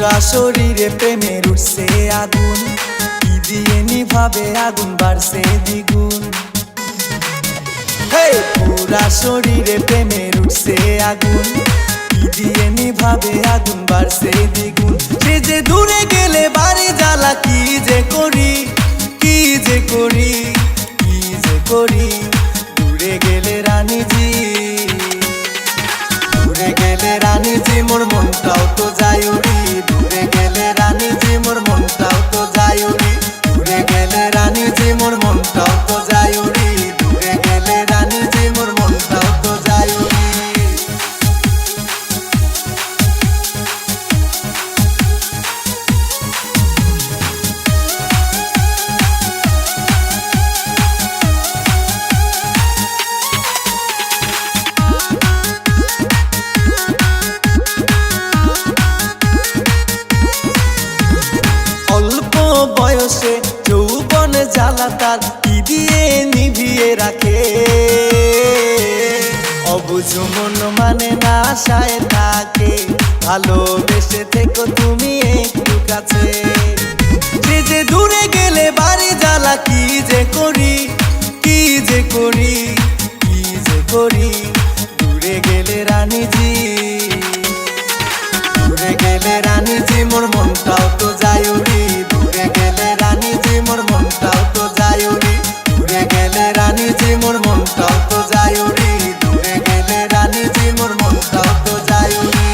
পুরা শরীরে প্রেমের উঠছে আগুন, কি দিয়ে নিভাবে আগুন বাড়ছে দ্বিগুণ। পুরা শরীরে প্রেমের উঠছে আগুন, কি দিয়ে নিভাবে আগুন বাড়ছে দ্বিগুণ। সে যে দূরে গেলে বাড়ি জ্বালা, কি যে করি, কি যে করি, কি যে করি। দূরে গেলে রানীজি, দূরে গেলে রানীজি মোর মনটাও তো যায় উড়ি। দূরে গেলে রানীজি মোর মনটাও তো যায় উড়ি। দূরে গেলে রানীজি মোর মনটাও তো যায় উড়ি। দূরে গেলে রানীজি মোর মনটাও তো যায় উড়ি। অল্প বয়সে যৌবন জ্বালা তার, কি দিয়ে নিভিয়ে রাখে। অবুঝ মন মানে না আশায় থাকে, ভালোবেসে থেকো তুমি একটু কাছে। সে যে দূরে গেলে বাড়ি জ্বালা, কি যে করি, কি যে করি, কি যে করি। দূরে গেলে রানীজি, দূরে গেলে রানীজি মোর মনটাও তো যায় উড়ি। দূরে গেলে রানীজি মোর মনটাও তো যায় উড়ি। দূরে গেলে রানীজি মোর মনটাও তো যায় উড়ি। দূরে গেলে রানীজি মোর মনটাও তো যায় উড়ি।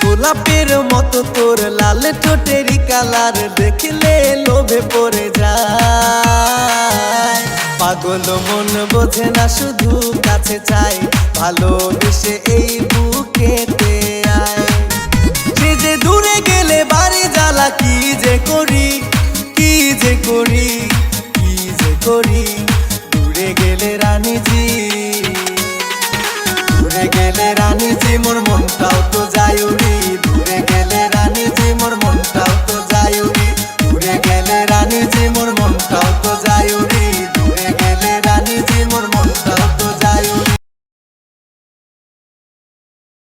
গোলাপের মতো তোর লাল ঠোঁটেরই কালার, দেখলে লোভে পড়ে যায়। পাগল মন বোঝে না, শুধু কাছে চাই, ভালোবেসে এই বুকে